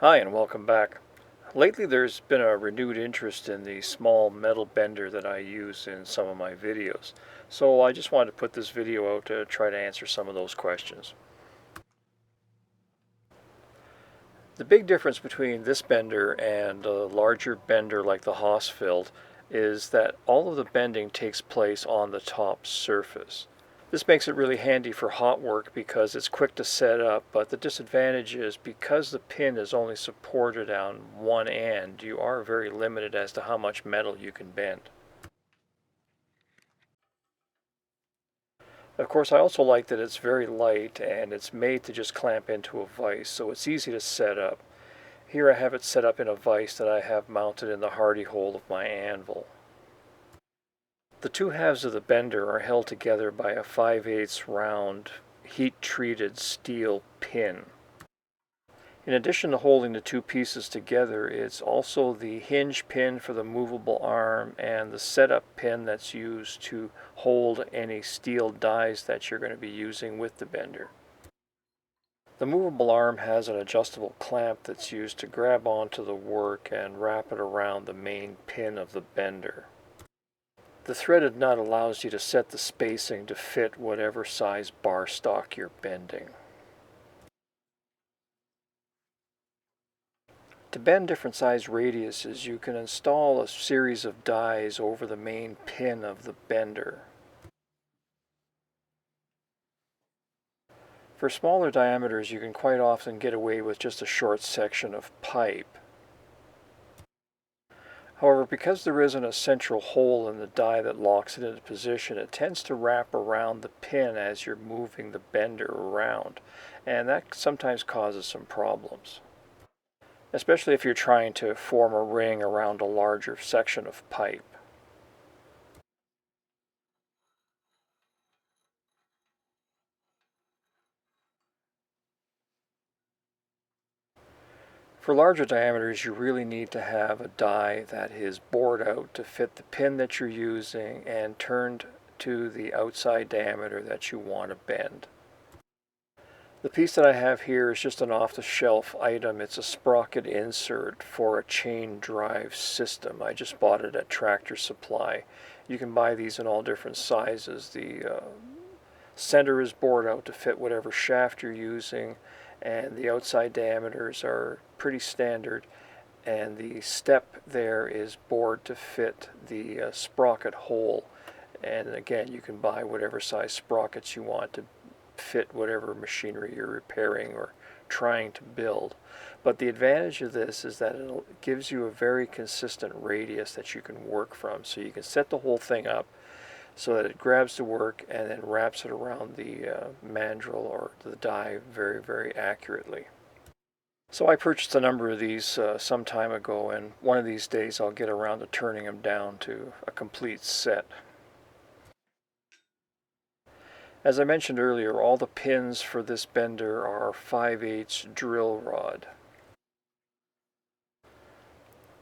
Hi and welcome back. Lately there's been a renewed interest in the small metal bender that I use in some of my videos. So I just wanted to put this video out to try to answer some of those questions. The big difference between this bender and a larger bender like the Hausfeld is that all of the bending takes place on the top surface. This makes it really handy for hot work because it's quick to set up, but the disadvantage is because the pin is only supported on one end, you are very limited as to how much metal you can bend. Of course, I also like that it's very light and it's made to just clamp into a vise, so it's easy to set up. Here I have it set up in a vise that I have mounted in the hardy hole of my anvil. The two halves of the bender are held together by a 5/8 round heat-treated steel pin. In addition to holding the two pieces together, it's also the hinge pin for the movable arm and the setup pin that's used to hold any steel dies that you're going to be using with the bender. The movable arm has an adjustable clamp that's used to grab onto the work and wrap it around the main pin of the bender. The threaded nut allows you to set the spacing to fit whatever size bar stock you're bending. To bend different size radiuses, you can install a series of dies over the main pin of the bender. For smaller diameters, you can quite often get away with just a short section of pipe. However, because there isn't a central hole in the die that locks it into position, it tends to wrap around the pin as you're moving the bender around, and that sometimes causes some problems, especially if you're trying to form a ring around a larger section of pipe. For larger diameters, you really need to have a die that is bored out to fit the pin that you're using and turned to the outside diameter that you want to bend. The piece that I have here is just an off-the-shelf item. It's a sprocket insert for a chain drive system. I just bought it at Tractor Supply. You can buy these in all different sizes. The center is bored out to fit whatever shaft you're using, and the outside diameters are pretty standard, and the step there is bored to fit the sprocket hole. And again, you can buy whatever size sprockets you want to fit whatever machinery you're repairing or trying to build. But the advantage of this is that it gives you a very consistent radius that you can work from. So you can set the whole thing up so that it grabs the work and then wraps it around the mandrel or the die very, very accurately. So I purchased a number of these some time ago, and one of these days I'll get around to turning them down to a complete set. As I mentioned earlier, all the pins for this bender are 5/8 drill rod.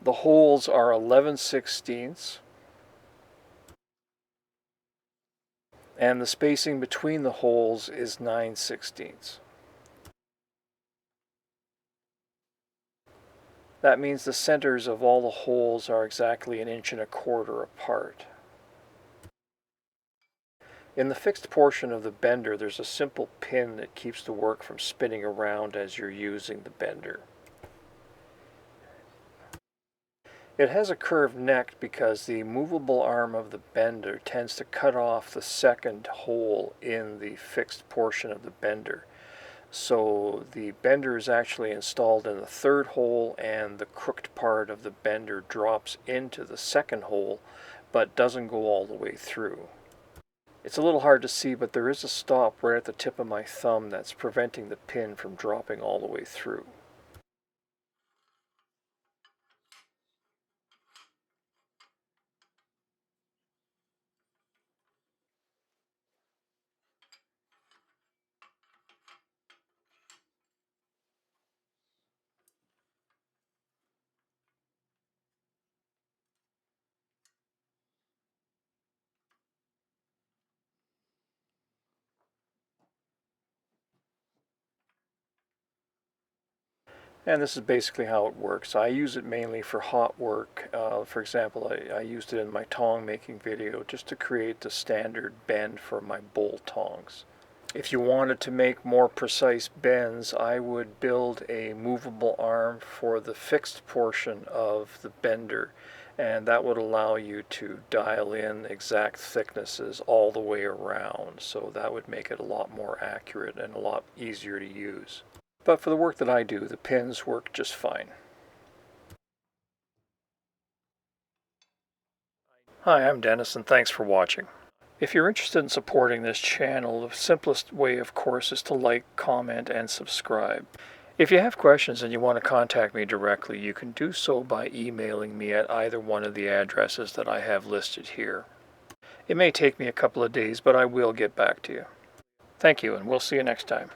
The holes are 11/16, and the spacing between the holes is 9/16. That means the centers of all the holes are exactly 1.25 inches apart. In the fixed portion of the bender, there's a simple pin that keeps the work from spinning around as you're using the bender. It has a curved neck because the movable arm of the bender tends to cut off the second hole in the fixed portion of the bender. So the bender is actually installed in the third hole, and the crooked part of the bender drops into the second hole but doesn't go all the way through. It's a little hard to see, but there is a stop right at the tip of my thumb that's preventing the pin from dropping all the way through. And this is basically how it works. I use it mainly for hot work. For example, I used it in my tong making video just to create the standard bend for my bowl tongs. If you wanted to make more precise bends, I would build a movable arm for the fixed portion of the bender, and that would allow you to dial in exact thicknesses all the way around, so that would make it a lot more accurate and a lot easier to use. But for the work that I do, the pins work just fine. Hi, I'm Dennis, and thanks for watching. If you're interested in supporting this channel, the simplest way, of course, is to like, comment, and subscribe. If you have questions and you want to contact me directly, you can do so by emailing me at either one of the addresses that I have listed here. It may take me a couple of days, but I will get back to you. Thank you, and we'll see you next time.